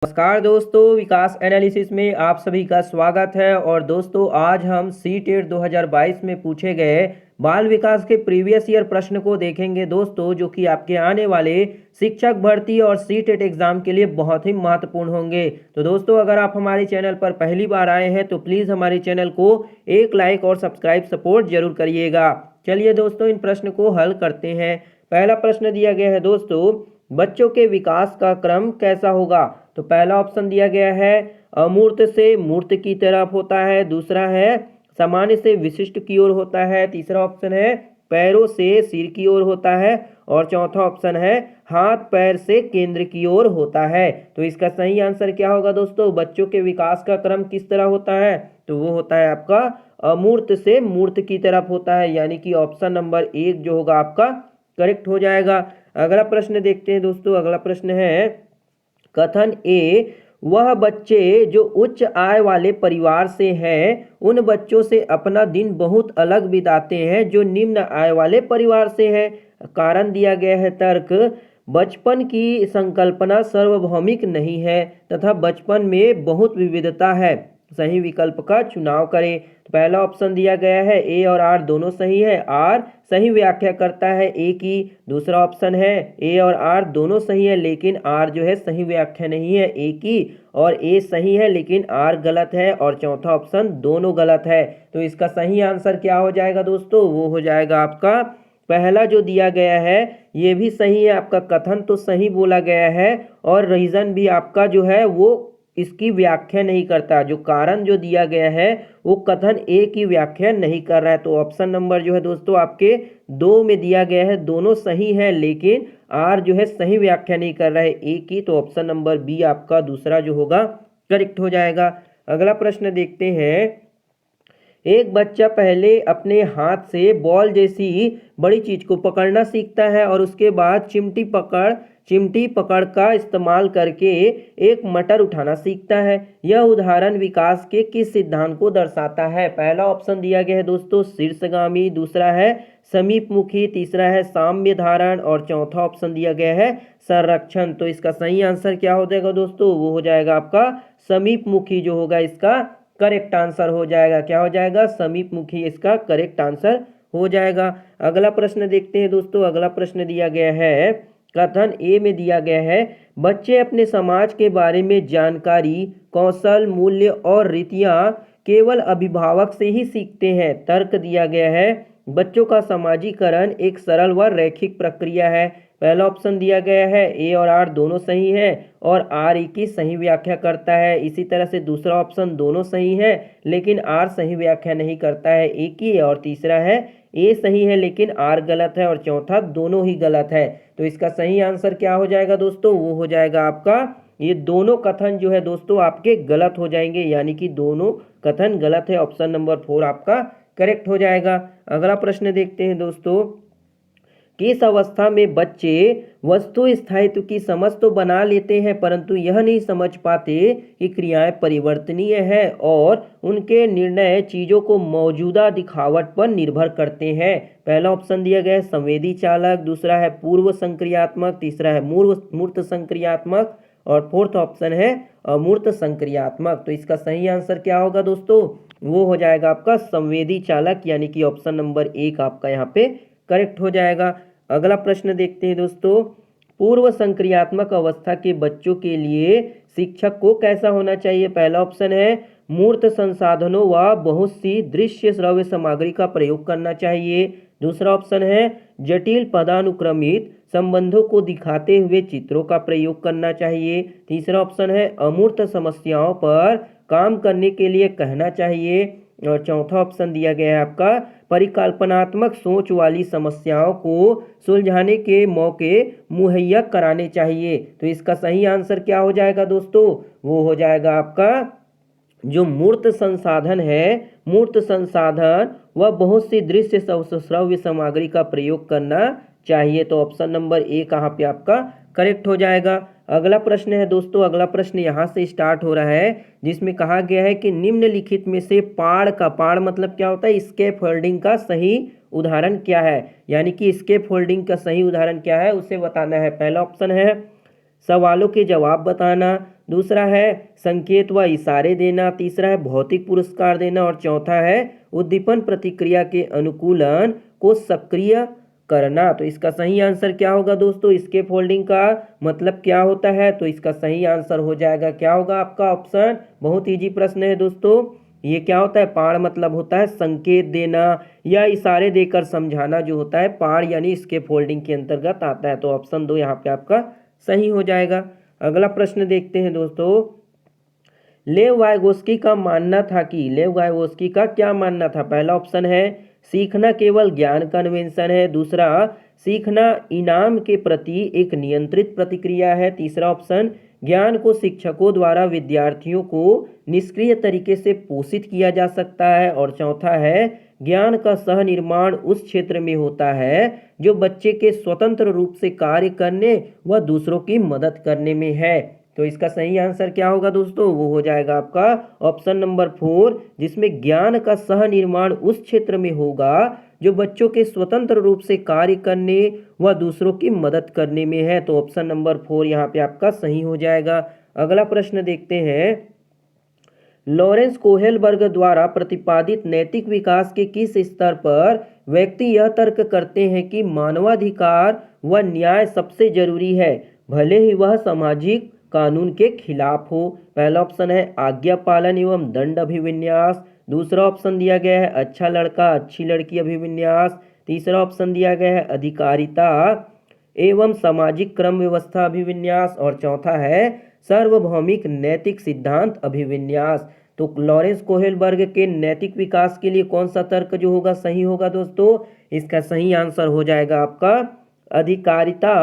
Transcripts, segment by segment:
नमस्कार दोस्तों, विकास एनालिसिस में आप सभी का स्वागत है। और दोस्तों आज हम सीटेट 2022 में पूछे गए बाल विकास के प्रीवियस ईयर प्रश्न को देखेंगे दोस्तों, जो कि आपके आने वाले शिक्षक भर्ती और सीटेट एग्जाम के लिए बहुत ही महत्वपूर्ण होंगे। तो दोस्तों अगर आप हमारे चैनल पर पहली बार आए हैं तो प्लीज़ हमारे चैनल को एक लाइक और सब्सक्राइब सपोर्ट जरूर करिएगा। चलिए दोस्तों इन प्रश्न को हल करते हैं। पहला प्रश्न दिया गया है दोस्तों, बच्चों के विकास का क्रम कैसा होगा। तो पहला ऑप्शन दिया गया है अमूर्त से मूर्त की तरफ होता है, दूसरा है सामान्य से विशिष्ट की ओर होता है, तीसरा ऑप्शन है पैरों से सिर की ओर होता है और चौथा ऑप्शन है हाथ पैर से केंद्र की ओर होता है। तो इसका सही आंसर क्या होगा दोस्तों, बच्चों के विकास का क्रम किस तरह होता है, तो वो होता है आपका अमूर्त से मूर्त की तरफ होता है, यानी कि ऑप्शन नंबर 1 जो होगा आपका करेक्ट हो जाएगा। अगला प्रश्न देखते हैं दोस्तों। अगला प्रश्न है कथन ए, वह बच्चे जो उच्च आय वाले परिवार से हैं उन बच्चों से अपना दिन बहुत अलग बिताते हैं जो निम्न आय वाले परिवार से हैं। कारण दिया गया है तर्क, बचपन की संकल्पना सार्वभौमिक नहीं है तथा बचपन में बहुत विविधता है। सही विकल्प का चुनाव करें। तो पहला ऑप्शन दिया गया है ए और आर दोनों सही है, आर सही व्याख्या करता है ए की। दूसरा ऑप्शन है ए और आर दोनों सही है लेकिन आर जो है सही व्याख्या नहीं है ए की, और ए सही है लेकिन आर गलत है, और चौथा ऑप्शन दोनों गलत है। तो इसका सही आंसर क्या हो जाएगा दोस्तों, वो हो जाएगा आपका पहला जो दिया गया है ये भी सही है। आपका कथन तो सही बोला गया है और रीजन भी आपका जो है वो इसकी व्याख्या नहीं करता। जो कारण जो दिया गया है वो कथन ए की व्याख्या नहीं कर रहा है। तो ऑप्शन नंबर जो है दोस्तों आपके 2 में दिया गया है दोनों सही है लेकिन आर जो है सही व्याख्या नहीं कर रहा है ए की। तो ऑप्शन नंबर बी आपका दूसरा जो होगा करेक्ट हो जाएगा। अगला प्रश्न देखते हैं। एक बच्चा पहले अपने हाथ से बॉल जैसी बड़ी चीज को पकड़ना सीखता है और उसके बाद चिमटी पकड़ का इस्तेमाल करके एक मटर उठाना सीखता है। यह उदाहरण विकास के किस सिद्धांत को दर्शाता है। पहला ऑप्शन दिया गया है दोस्तों शीर्षगामी, दूसरा है समीपमुखी, तीसरा है साम्य धारण और चौथा ऑप्शन दिया गया है संरक्षण। तो इसका सही आंसर क्या हो जाएगा दोस्तों, वो हो जाएगा आपका समीपमुखी जो होगा इसका करेक्ट आंसर हो जाएगा। क्या हो जाएगा, समीपमुखी इसका करेक्ट आंसर हो जाएगा। अगला प्रश्न देखते हैं दोस्तों। अगला प्रश्न दिया गया है कथन ए में दिया गया है बच्चे अपने समाज के बारे में जानकारी, कौशल, मूल्य और रीतियां केवल अभिभावक से ही सीखते हैं। तर्क दिया गया है बच्चों का समाजीकरण एक सरल व रैखिक प्रक्रिया है। पहला ऑप्शन दिया गया है ए और आर दोनों सही है और आर ई की सही व्याख्या करता है। इसी तरह से दूसरा ऑप्शन दोनों सही है लेकिन आर सही व्याख्या नहीं करता है ए की, और तीसरा है ए सही है लेकिन आर गलत है, और चौथा दोनों ही गलत है। तो इसका सही आंसर क्या हो जाएगा दोस्तों, वो हो जाएगा आपका ये दोनों कथन जो है दोस्तों आपके गलत हो जाएंगे, यानी कि दोनों कथन गलत है। ऑप्शन नंबर 4 आपका करेक्ट हो जाएगा। अगला प्रश्न देखते हैं दोस्तों। किस अवस्था में बच्चे वस्तु स्थायित्व की समझ तो बना लेते हैं परंतु यह नहीं समझ पाते कि क्रियाएं परिवर्तनीय है और उनके निर्णय चीजों को मौजूदा दिखावट पर निर्भर करते हैं। पहला ऑप्शन दिया गया है संवेदी चालक, दूसरा है पूर्व संक्रियात्मक, तीसरा है मूर्त संक्रियात्मक और फोर्थ ऑप्शन है अमूर्त संक्रियात्मक। तो इसका सही आंसर क्या होगा दोस्तों, वो हो जाएगा आपका संवेदी चालक, यानी कि ऑप्शन नंबर 1 आपका यहाँ पे करेक्ट हो जाएगा। अगला प्रश्न देखते हैं दोस्तों। पूर्व संक्रियात्मक अवस्था के बच्चों के लिए शिक्षक को कैसा होना चाहिए। पहला ऑप्शन है मूर्त संसाधनों व बहुत सी दृश्य श्रव्य सामग्री का प्रयोग करना चाहिए। दूसरा ऑप्शन है जटिल पदानुक्रमित संबंधों को दिखाते हुए चित्रों का प्रयोग करना चाहिए। तीसरा ऑप्शन है अमूर्त समस्याओं पर काम करने के लिए कहना चाहिए, और चौथा ऑप्शन दिया गया है आपका परिकल्पनात्मक सोच वाली समस्याओं को सुलझाने के मौके मुहैया कराने चाहिए। तो इसका सही आंसर क्या हो जाएगा दोस्तों, वो हो जाएगा आपका जो मूर्त संसाधन है, मूर्त संसाधन व बहुत सी दृश्य श्रव्य सामग्री का प्रयोग करना चाहिए। तो ऑप्शन नंबर 1 कहाँ पे आपका करेक्ट हो जाएगा। अगला प्रश्न है दोस्तों। अगला प्रश्न यहाँ से स्टार्ट हो रहा है जिसमें कहा गया है कि निम्नलिखित में से पाड़ मतलब क्या होता है, स्केप होल्डिंग का सही उदाहरण क्या है, यानी कि स्केप होल्डिंग का सही उदाहरण क्या है उसे बताना है। पहला ऑप्शन है सवालों के जवाब बताना, दूसरा है संकेत व इशारे देना, तीसरा है भौतिक पुरस्कार देना और चौथा है उद्दीपन प्रतिक्रिया के अनुकूलन को सक्रिय करना। तो इसका सही आंसर क्या होगा दोस्तों? स्केप फोल्डिंग का मतलब क्या होता है? तो इसका सही आंसर हो जाएगा, क्या होगा आपका ऑप्शन? बहुत इजी प्रश्न है दोस्तों। ये क्या होता है? पाड़ मतलब होता है संकेत देना या इशारे देकर समझाना, जो होता है पाड़ यानी स्केप फोल्डिंग के अंतर्गत आता है। तो ऑप्शन 2 यहाँ पे आपका सही हो जाएगा। अगला प्रश्न देखते हैं दोस्तों। लेव वाइगोस्की का मानना था कि, लेव वाइगोस्की का क्या मानना था? पहला ऑप्शन है सीखना केवल ज्ञान का अन्वेषण है, दूसरा सीखना इनाम के प्रति एक नियंत्रित प्रतिक्रिया है, तीसरा ऑप्शन ज्ञान को शिक्षकों द्वारा विद्यार्थियों को निष्क्रिय तरीके से पोषित किया जा सकता है और चौथा है ज्ञान का सह निर्माण उस क्षेत्र में होता है जो बच्चे के स्वतंत्र रूप से कार्य करने व दूसरों की मदद करने में है। तो इसका सही आंसर क्या होगा दोस्तों? वो हो जाएगा आपका ऑप्शन नंबर 4, जिसमें ज्ञान का सह निर्माण उस क्षेत्र में होगा जो बच्चों के स्वतंत्र रूप से कार्य करने व दूसरों की मदद करने में है। तो ऑप्शन नंबर 4 यहाँ पे आपका सही हो जाएगा। अगला प्रश्न देखते हैं। लॉरेंस कोहेलबर्ग द्वारा प्रतिपादित नैतिक विकास के किस स्तर पर व्यक्ति यह तर्क करते हैं कि मानवाधिकार व न्याय सबसे जरूरी है, भले ही वह सामाजिक कानून के खिलाफ हो? पहला ऑप्शन है आज्ञा पालन एवं दंड अभिविन्यास, दूसरा ऑप्शन दिया गया है अच्छा लड़का अच्छी लड़की अभिविन्यास, तीसरा ऑप्शन दिया गया है अधिकारिता एवं सामाजिक क्रम व्यवस्था अभिविन्यास और चौथा है सार्वभौमिक नैतिक सिद्धांत अभिविन्यास। तो लॉरेंस कोहेलबर्ग के नैतिक विकास के लिए कौन सा तर्क जो होगा सही होगा दोस्तों? इसका सही आंसर हो जाएगा आपका अधिकारिता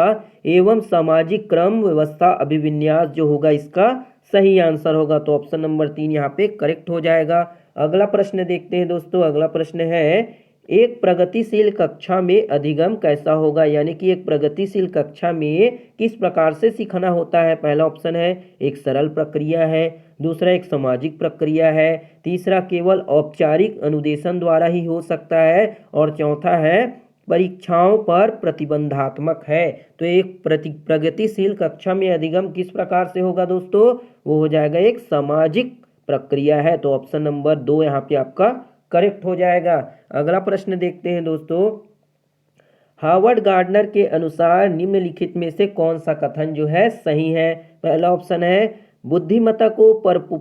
एवं सामाजिक क्रम व्यवस्था अभिविन्यास जो होगा इसका सही आंसर होगा। तो ऑप्शन नंबर 3 यहाँ पे करेक्ट हो जाएगा। अगला प्रश्न देखते हैं दोस्तों। अगला प्रश्न है एक प्रगतिशील कक्षा में अधिगम कैसा होगा, यानी कि एक प्रगतिशील कक्षा में किस प्रकार से सीखना होता है? पहला ऑप्शन है एक सरल प्रक्रिया है, दूसरा एक सामाजिक प्रक्रिया है, तीसरा केवल औपचारिक अनुदेशन द्वारा ही हो सकता है और चौथा है परीक्षाओं पर प्रतिबंधात्मक है। तो एक प्रगतिशील कक्षा में अधिगम किस प्रकार से होगा दोस्तों? वो हो जाएगा एक सामाजिक प्रक्रिया है। तो ऑप्शन नंबर 2 यहाँ पे आपका करेक्ट हो जाएगा। अगला प्रश्न देखते हैं दोस्तों। हार्वर्ड गार्डनर के अनुसार निम्नलिखित में से कौन सा कथन जो है सही है? पहला ऑप्शन है बुद्धिमत्ता को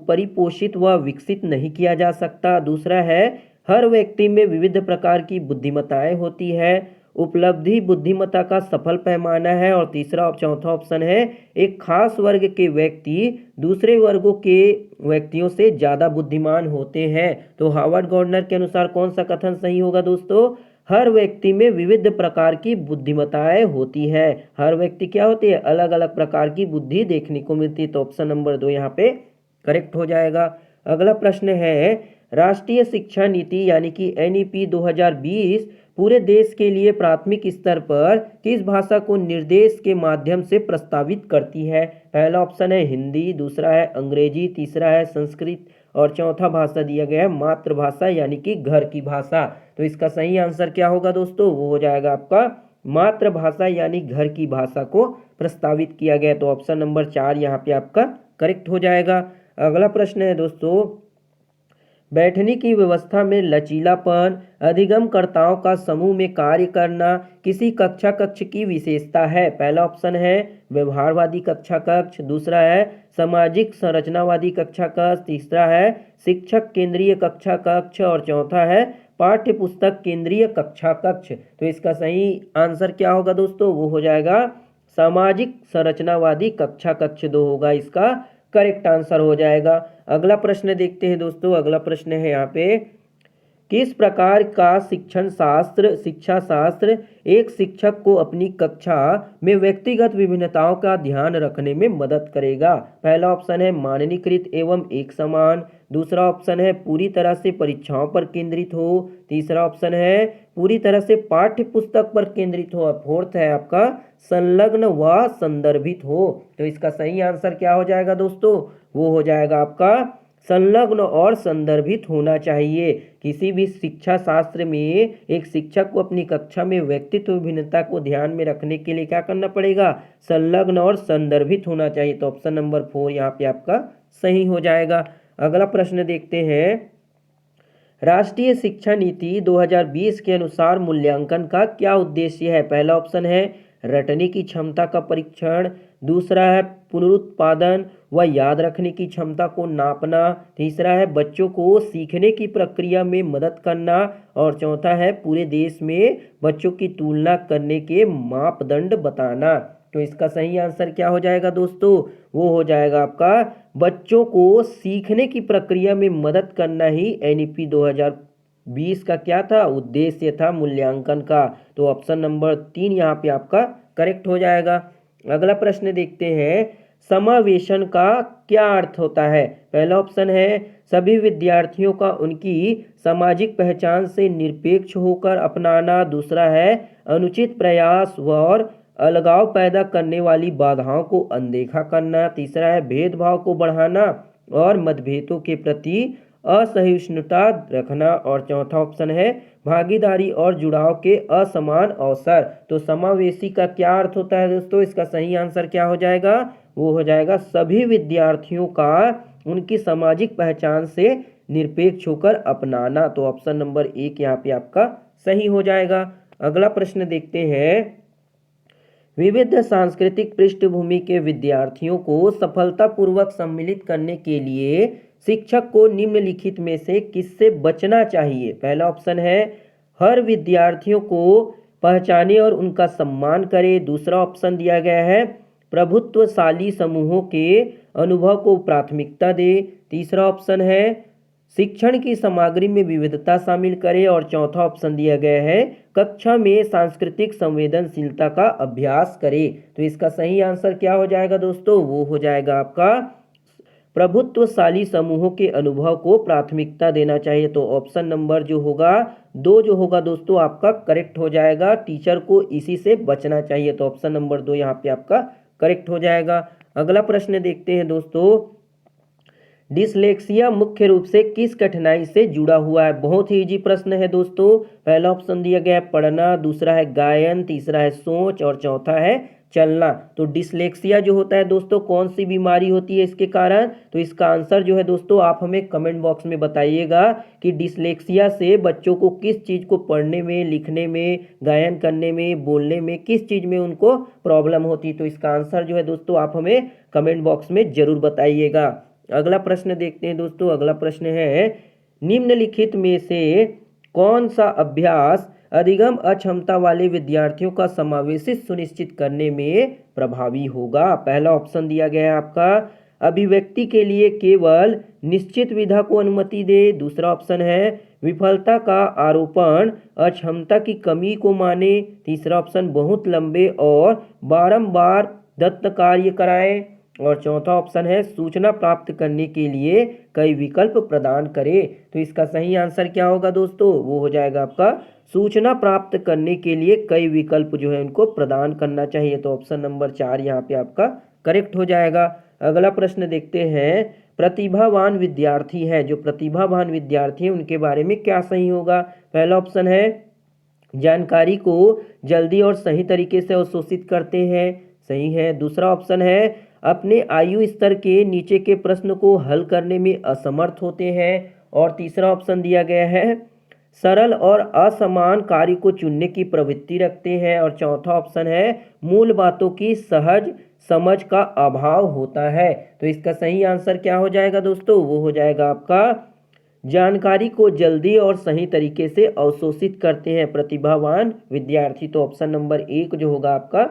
परिपोषित व विकसित नहीं किया जा सकता, दूसरा है हर व्यक्ति में विविध प्रकार की बुद्धिमत्ताएं होती है, उपलब्धि बुद्धिमत्ता का सफल पैमाना है और तीसरा और चौथा ऑप्शन है एक खास वर्ग के व्यक्ति दूसरे वर्गों के व्यक्तियों से ज़्यादा बुद्धिमान होते हैं। तो हार्वर्ड गार्डनर के अनुसार कौन सा कथन सही होगा दोस्तों? हर व्यक्ति में विविध प्रकार की बुद्धिमत्ताएं होती है। हर व्यक्ति क्या होती है? अलग अलग प्रकार की बुद्धि देखने को मिलती है। तो ऑप्शन नंबर 2 यहाँ पे करेक्ट हो जाएगा। अगला प्रश्न है राष्ट्रीय शिक्षा नीति यानी कि NEP 2020 पूरे देश के लिए प्राथमिक स्तर पर किस भाषा को निर्देश के माध्यम से प्रस्तावित करती है? पहला ऑप्शन है हिंदी, दूसरा है अंग्रेजी, तीसरा है संस्कृत और चौथा भाषा दिया गया है मातृभाषा यानी कि घर की भाषा। तो इसका सही आंसर क्या होगा दोस्तों? वो हो जाएगा आपका मातृभाषा यानी घर की भाषा को प्रस्तावित किया गया। तो ऑप्शन नंबर 4 यहाँ पे आपका करेक्ट हो जाएगा। अगला प्रश्न है दोस्तों। बैठने की व्यवस्था में लचीलापन अधिगमकर्ताओं का समूह में कार्य करना किसी कक्षा कक्ष की विशेषता है? पहला ऑप्शन है व्यवहारवादी कक्षा कक्ष, दूसरा है सामाजिक संरचनावादी कक्षा कक्ष, तीसरा है शिक्षक केंद्रीय कक्षा कक्ष और चौथा है पाठ्य पुस्तक केंद्रीय कक्षा कक्ष। तो इसका सही आंसर क्या होगा दोस्तों? वो हो जाएगा सामाजिक संरचनावादी कक्षा कक्ष 2 होगा इसका करेक्ट आंसर हो जाएगा। अगला प्रश्न देखते हैं दोस्तों। अगला प्रश्न है यहाँ पे किस प्रकार का शिक्षा शास्त्र एक शिक्षक को अपनी कक्षा में व्यक्तिगत विभिन्नताओं का ध्यान रखने में मदद करेगा? पहला ऑप्शन है मानकीकृत एवं एक समान, दूसरा ऑप्शन है पूरी तरह से परीक्षाओं पर केंद्रित हो, तीसरा ऑप्शन है पूरी तरह से पाठ्य पुस्तक पर केंद्रित हो और फोर्थ है आपका संलग्न व संदर्भित हो। तो इसका सही आंसर क्या हो जाएगा दोस्तों? वो हो जाएगा आपका संलग्न और संदर्भित होना चाहिए। किसी भी शिक्षा शास्त्र में एक शिक्षक को अपनी कक्षा में व्यक्तित्व भिन्नता को ध्यान में रखने के लिए क्या करना पड़ेगा? संलग्न और संदर्भित होना चाहिए। तो ऑप्शन नंबर 4 यहाँ पे आपका सही हो जाएगा। अगला प्रश्न देखते हैं। राष्ट्रीय शिक्षा नीति 2020 के अनुसार मूल्यांकन का क्या उद्देश्य है? पहला ऑप्शन है रटने की क्षमता का परीक्षण, दूसरा है पुनरुत्पादन व याद रखने की क्षमता को नापना, तीसरा है बच्चों को सीखने की प्रक्रिया में मदद करना और चौथा है पूरे देश में बच्चों की तुलना करने के मापदंड बताना। तो इसका सही आंसर क्या हो जाएगा दोस्तों? वो हो जाएगा आपका बच्चों को सीखने की प्रक्रिया में मदद करना ही एनईपी 2020 का क्या था? उद्देश्य था मूल्यांकन का। तो ऑप्शन नंबर 3 यहाँ पे आपका करेक्ट हो जाएगा। अगला प्रश्न देखते हैं। समावेशन का क्या अर्थ होता है? पहला ऑप्शन है सभी विद्यार्थियों का उनकी सामाजिक पहचान से निरपेक्ष होकर अपनाना, दूसरा है अनुचित प्रयास और अलगाव पैदा करने वाली बाधाओं को अनदेखा करना, तीसरा है भेदभाव को बढ़ाना और मतभेदों के प्रति असहिष्णुता रखना और चौथा ऑप्शन है भागीदारी और जुड़ाव के असमान अवसर। तो समावेशी का क्या अर्थ होता है दोस्तों? इसका सही आंसर क्या हो जाएगा? वो हो जाएगा सभी विद्यार्थियों का उनकी सामाजिक पहचान से निरपेक्ष होकर अपनाना। तो ऑप्शन नंबर 1 यहाँ पे आपका सही हो जाएगा। अगला प्रश्न देखते हैं। विविध सांस्कृतिक पृष्ठभूमि के विद्यार्थियों को सफलतापूर्वक सम्मिलित करने के लिए शिक्षक को निम्नलिखित में से किससे बचना चाहिए? पहला ऑप्शन है हर विद्यार्थियों को पहचाने और उनका सम्मान करे, दूसरा ऑप्शन दिया गया है प्रभुत्वशाली समूहों के अनुभव को प्राथमिकता दे, तीसरा ऑप्शन है शिक्षण की सामग्री में विविधता शामिल करे और चौथा ऑप्शन दिया गया है कक्षा में सांस्कृतिक संवेदनशीलता का अभ्यास करे। तो इसका सही आंसर क्या हो जाएगा दोस्तों? वो हो जाएगा आपका प्रभुत्वशाली समूहों के अनुभव को प्राथमिकता देना चाहिए। तो ऑप्शन नंबर जो होगा 2 जो होगा दोस्तों आपका करेक्ट हो जाएगा। टीचर को इसी से बचना चाहिए। तो ऑप्शन नंबर 2 यहाँ पे आपका करेक्ट हो जाएगा। अगला प्रश्न देखते हैं दोस्तों। डिसलेक्सिया मुख्य रूप से किस कठिनाई से जुड़ा हुआ है? बहुत ही इजी प्रश्न है दोस्तों। पहला ऑप्शन दिया गया है पढ़ना, दूसरा है गायन, तीसरा है सोच और चौथा है चलना। तो डिसलेक्सिया जो होता है दोस्तों कौन सी बीमारी होती है इसके कारण? तो इसका आंसर जो है दोस्तों आप हमें कमेंट बॉक्स में बताइएगा कि डिसलेक्सिया से बच्चों को किस चीज़ को पढ़ने में, लिखने में, गायन करने में, बोलने में, किस चीज़ में उनको प्रॉब्लम होती है। तो इसका आंसर जो है दोस्तों आप हमें कमेंट बॉक्स में ज़रूर बताइएगा। अगला प्रश्न देखते हैं दोस्तों। अगला प्रश्न है निम्नलिखित में से कौन सा अभ्यास अधिगम अक्षमता वाले विद्यार्थियों का समावेशित सुनिश्चित करने में प्रभावी होगा? पहला ऑप्शन दिया गया है आपका अभिव्यक्ति के लिए केवल निश्चित विधा को अनुमति दे, दूसरा ऑप्शन है विफलता का आरोपण अक्षमता की कमी को माने, तीसरा ऑप्शन बहुत लंबे और बारंबार दत्त कार्य कराएं और चौथा ऑप्शन है सूचना प्राप्त करने के लिए कई विकल्प प्रदान करे। तो इसका सही आंसर क्या होगा दोस्तों? वो हो जाएगा आपका सूचना प्राप्त करने के लिए कई विकल्प जो है उनको प्रदान करना चाहिए। तो ऑप्शन नंबर 4 यहाँ पे आपका करेक्ट हो जाएगा। अगला प्रश्न देखते हैं। प्रतिभावान विद्यार्थी है, जो प्रतिभावान विद्यार्थी है उनके बारे में क्या सही होगा? पहला ऑप्शन है जानकारी को जल्दी और सही तरीके से अवशोषित करते हैं, सही है। दूसरा ऑप्शन है अपने आयु स्तर के नीचे के प्रश्न को हल करने में असमर्थ होते हैं और तीसरा ऑप्शन दिया गया है सरल और असमान कार्य को चुनने की प्रवृत्ति रखते हैं और चौथा ऑप्शन है मूल बातों की सहज समझ का अभाव होता है। तो इसका सही आंसर क्या हो जाएगा दोस्तों? वो हो जाएगा आपका जानकारी को जल्दी और सही तरीके से अवशोषित करते हैं प्रतिभावान विद्यार्थी। तो ऑप्शन नंबर 1 जो होगा आपका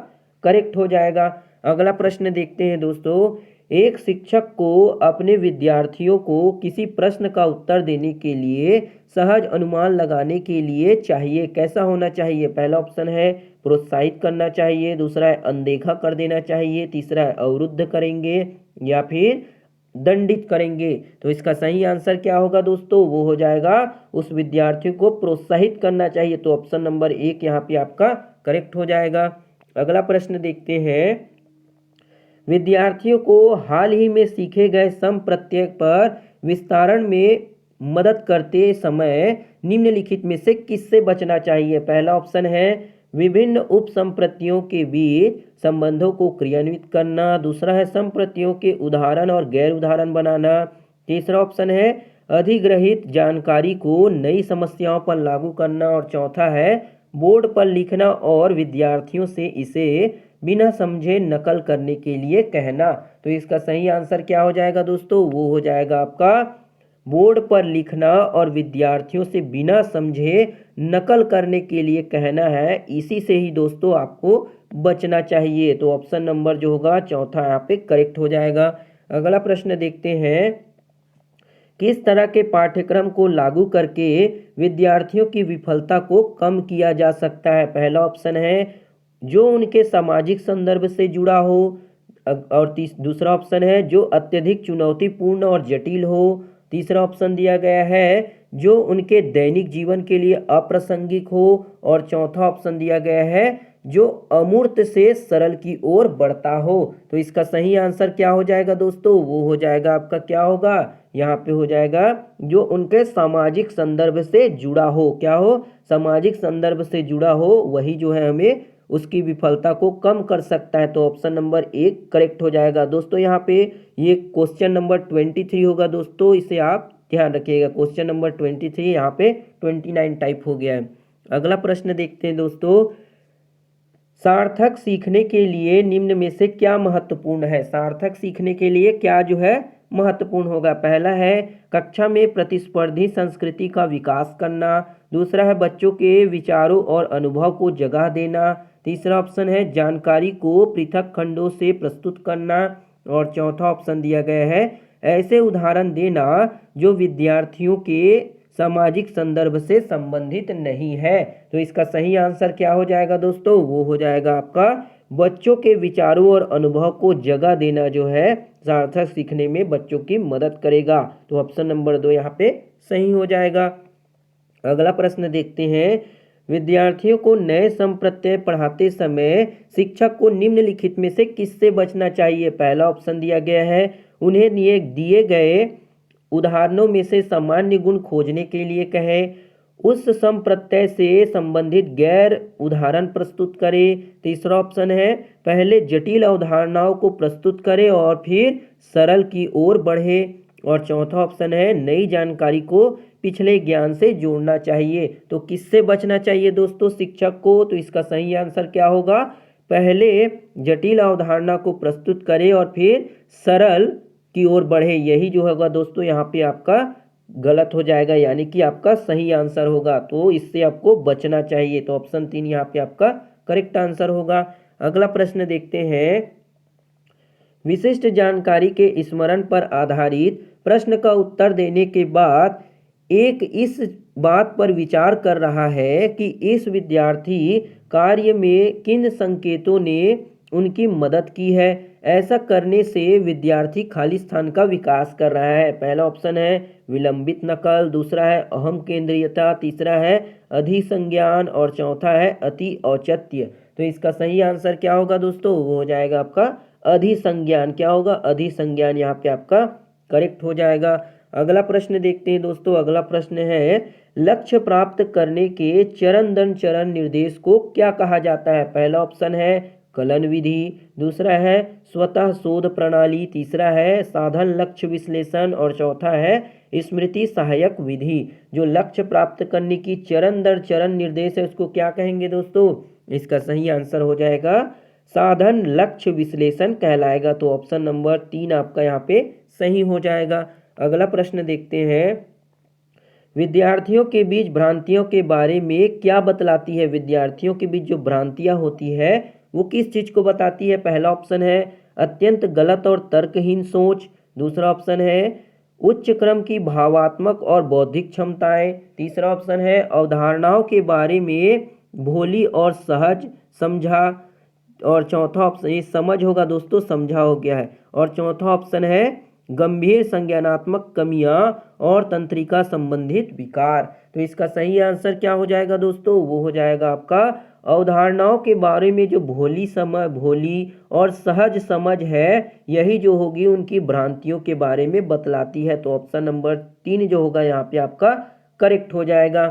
करेक्ट हो जाएगा। अगला प्रश्न देखते हैं दोस्तों। एक शिक्षक को अपने विद्यार्थियों को किसी प्रश्न का उत्तर देने के लिए सहज अनुमान लगाने के लिए चाहिए कैसा होना चाहिए? पहला ऑप्शन है प्रोत्साहित करना चाहिए, दूसरा है अनदेखा कर देना चाहिए, तीसरा है अवरुद्ध करेंगे या फिर दंडित करेंगे। तो इसका सही आंसर क्या होगा दोस्तों? वो हो जाएगा उस विद्यार्थी को प्रोत्साहित करना चाहिए। तो ऑप्शन नंबर 1 यहाँ पे आपका करेक्ट हो जाएगा। अगला प्रश्न देखते हैं। विद्यार्थियों को हाल ही में सीखे गए सम प्रत्यय पर विस्तारण में मदद करते समय निम्नलिखित में से किससे बचना चाहिए? पहला ऑप्शन है विभिन्न उपसंप्रत्ययों के बीच संबंधों को क्रियान्वित करना। दूसरा है संप्रत्ययों के उदाहरण और गैर उदाहरण बनाना। तीसरा ऑप्शन है अधिग्रहित जानकारी को नई समस्याओं पर लागू करना। और चौथा है बोर्ड पर लिखना और विद्यार्थियों से इसे बिना समझे नकल करने के लिए कहना। तो इसका सही आंसर क्या हो जाएगा दोस्तों? वो हो जाएगा आपका बोर्ड पर लिखना और विद्यार्थियों से बिना समझे नकल करने के लिए कहना है। इसी से ही दोस्तों आपको बचना चाहिए। तो ऑप्शन नंबर जो होगा चौथा यहाँ पे करेक्ट हो जाएगा। अगला प्रश्न देखते हैं, किस तरह के पाठ्यक्रम को लागू करके विद्यार्थियों की विफलता को कम किया जा सकता है? पहला ऑप्शन है जो उनके सामाजिक संदर्भ से जुड़ा हो। और दूसरा ऑप्शन है जो अत्यधिक चुनौतीपूर्ण और जटिल हो। तीसरा ऑप्शन दिया गया है जो उनके दैनिक जीवन के लिए अप्रासंगिक हो। और चौथा ऑप्शन दिया गया है जो अमूर्त से सरल की ओर बढ़ता हो। तो इसका सही आंसर क्या हो जाएगा दोस्तों? वो हो जाएगा आपका क्या होगा यहाँ पे हो जाएगा जो उनके सामाजिक संदर्भ से जुड़ा हो। क्या हो? सामाजिक संदर्भ से जुड़ा हो, वही जो है हमें उसकी विफलता को कम कर सकता है। तो ऑप्शन नंबर 1 करेक्ट हो जाएगा दोस्तों। यहाँ पे ये क्वेश्चन नंबर 23 होगा दोस्तों, इसे आप ध्यान रखिएगा। क्वेश्चन नंबर 23 यहाँ पे 29 टाइप हो गया है। अगला प्रश्न देखते हैं दोस्तों, सार्थक सीखने के लिए निम्न में से क्या महत्वपूर्ण है? सार्थक सीखने के लिए क्या जो है महत्वपूर्ण होगा? पहला है कक्षा में प्रतिस्पर्धी संस्कृति का विकास करना। दूसरा है बच्चों के विचारों और अनुभव को जगह देना। तीसरा ऑप्शन है जानकारी को पृथक खंडों से प्रस्तुत करना। और चौथा ऑप्शन दिया गया है ऐसे उदाहरण देना जो विद्यार्थियों के सामाजिक संदर्भ से संबंधित नहीं है। तो इसका सही आंसर क्या हो जाएगा दोस्तों? वो हो जाएगा आपका बच्चों के विचारों और अनुभव को जगह देना जो है सार्थक सीखने में बच्चों की मदद करेगा। तो ऑप्शन नंबर 2 यहाँ पे सही हो जाएगा। अगला प्रश्न देखते हैं, विद्यार्थियों को नए संप्रत्यय पढ़ाते समय शिक्षक को निम्नलिखित में से किससे बचना चाहिए? पहला ऑप्शन दिया गया है उन्हें दिए गए उदाहरणों में से सामान्य गुण खोजने के लिए कहें। उस संप्रत्यय से संबंधित गैर उदाहरण प्रस्तुत करें। तीसरा ऑप्शन है पहले जटिल अवधारणाओं को प्रस्तुत करें और फिर सरल की ओर बढ़े। और चौथा ऑप्शन है नई जानकारी को पिछले ज्ञान से जोड़ना चाहिए। तो किससे बचना चाहिए दोस्तों शिक्षक को? तो इसका सही आंसर क्या होगा? पहले जटिल अवधारणा को प्रस्तुत करें और फिर सरल की ओर बढ़े। यही जो होगा दोस्तों यहाँ पे आपका गलत हो जाएगा, यानी कि आपका सही आंसर होगा। तो इससे आपको बचना चाहिए। तो ऑप्शन 3 यहाँ पे आपका करेक्ट आंसर होगा। अगला प्रश्न देखते हैं, विशिष्ट जानकारी के स्मरण पर आधारित प्रश्न का उत्तर देने के बाद एक इस बात पर विचार कर रहा है कि इस विद्यार्थी कार्य में किन संकेतों ने उनकी मदद की है। ऐसा करने से विद्यार्थी खाली स्थान का विकास कर रहा है। पहला ऑप्शन है विलंबित नकल। दूसरा है अहम केंद्रीयता। तीसरा है अधिसंज्ञान। और चौथा है अति औचित्य। तो इसका सही आंसर क्या होगा दोस्तों? वो हो जाएगा आपका अधिसंज्ञान। क्या होगा? अधिसंज्ञान यहाँ पे आपका करेक्ट हो जाएगा। अगला प्रश्न देखते हैं दोस्तों। अगला प्रश्न है लक्ष्य प्राप्त करने के चरण दर चरण निर्देश को क्या कहा जाता है? पहला ऑप्शन है कलन विधि। दूसरा है स्वतः शोध प्रणाली। तीसरा है साधन लक्ष्य विश्लेषण। और चौथा है स्मृति सहायक विधि। जो लक्ष्य प्राप्त करने की चरण दर चरण निर्देश है उसको क्या कहेंगे दोस्तों? इसका सही आंसर हो जाएगा साधन लक्ष्य विश्लेषण कहलाएगा। तो ऑप्शन नंबर 3 आपका यहाँ पे सही हो जाएगा। अगला प्रश्न देखते हैं, विद्यार्थियों के बीच भ्रांतियों के बारे में क्या बतलाती है? विद्यार्थियों के बीच जो भ्रांतियां होती है वो किस चीज को बताती है? पहला ऑप्शन है अत्यंत गलत और तर्कहीन सोच। दूसरा ऑप्शन है उच्च क्रम की भावात्मक और बौद्धिक क्षमताएं। तीसरा ऑप्शन है अवधारणाओं के बारे में भोली और सहज समझा। और चौथा ऑप्शन ये समझ होगा दोस्तों, समझा हो गया है। और चौथा ऑप्शन है गंभीर संज्ञानात्मक कमियां और तंत्रिका संबंधित विकार। तो इसका सही आंसर क्या हो जाएगा दोस्तों? वो हो जाएगा आपका अवधारणाओं के बारे में जो भोली और सहज समझ है, यही जो होगी उनकी भ्रांतियों के बारे में बतलाती है। तो ऑप्शन नंबर 3 जो होगा यहाँ पे आपका करेक्ट हो जाएगा।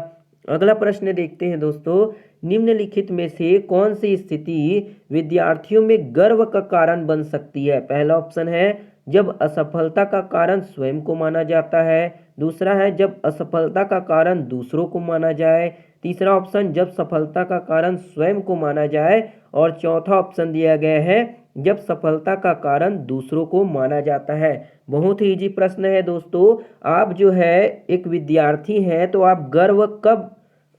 अगला प्रश्न देखते हैं दोस्तों, निम्नलिखित में से कौन सी स्थिति विद्यार्थियों में गर्व का कारण बन सकती है? पहला ऑप्शन है जब असफलता का कारण स्वयं को माना जाता है। दूसरा है जब असफलता का कारण दूसरों को माना जाए। तीसरा ऑप्शन जब सफलता का कारण स्वयं को माना जाए। और चौथा ऑप्शन दिया गया है जब सफलता का कारण दूसरों को माना जाता है। बहुत ही इजी प्रश्न है दोस्तों। आप जो है एक विद्यार्थी हैं, तो आप गर्व कब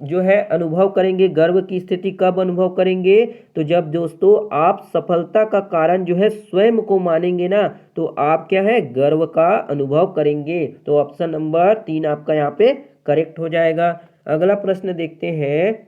जो है अनुभव करेंगे, गर्व की स्थिति कब अनुभव करेंगे? तो जब दोस्तों आप सफलता का कारण जो है स्वयं को मानेंगे ना, तो आप क्या है गर्व का अनुभव करेंगे। तो ऑप्शन नंबर 3 आपका यहाँ पे करेक्ट हो जाएगा। अगला प्रश्न देखते हैं,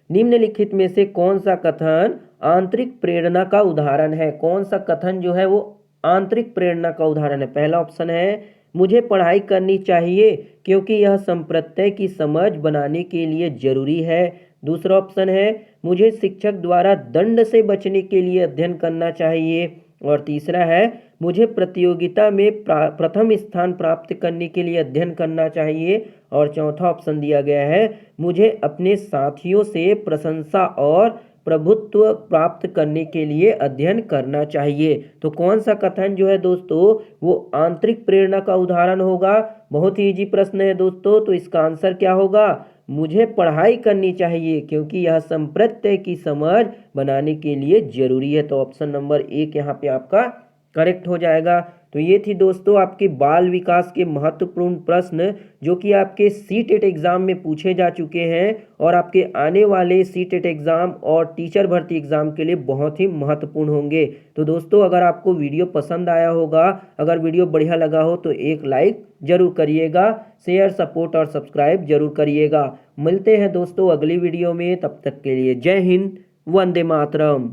निम्नलिखित में से कौन सा कथन आंतरिक प्रेरणा का उदाहरण है? कौन सा कथन जो है वो आंतरिक प्रेरणा का उदाहरण है? पहला ऑप्शन है मुझे पढ़ाई करनी चाहिए क्योंकि यह संप्रत्यय की समझ बनाने के लिए जरूरी है। दूसरा ऑप्शन है मुझे शिक्षक द्वारा दंड से बचने के लिए अध्ययन करना चाहिए। और तीसरा है मुझे प्रतियोगिता में प्रथम स्थान प्राप्त करने के लिए अध्ययन करना चाहिए। और चौथा ऑप्शन दिया गया है मुझे अपने साथियों से प्रशंसा और प्रभुत्व प्राप्त करने के लिए अध्ययन करना चाहिए। तो कौन सा कथन जो है दोस्तों वो आंतरिक प्रेरणा का उदाहरण होगा? बहुत ही इजी प्रश्न है दोस्तों। तो इसका आंसर क्या होगा? मुझे पढ़ाई करनी चाहिए क्योंकि यह संप्रत्यय की समझ बनाने के लिए जरूरी है। तो ऑप्शन नंबर 1 यहाँ पे आपका करेक्ट हो जाएगा। तो ये थी दोस्तों आपके बाल विकास के महत्वपूर्ण प्रश्न जो कि आपके सीटेट एग्जाम में पूछे जा चुके हैं और आपके आने वाले सीटेट एग्जाम और टीचर भर्ती एग्जाम के लिए बहुत ही महत्वपूर्ण होंगे। तो दोस्तों अगर आपको वीडियो पसंद आया होगा, अगर वीडियो बढ़िया लगा हो तो एक लाइक जरूर करिएगा, शेयर सपोर्ट और सब्सक्राइब जरूर करिएगा। मिलते हैं दोस्तों अगली वीडियो में, तब तक के लिए जय हिंद, वंदे मातरम।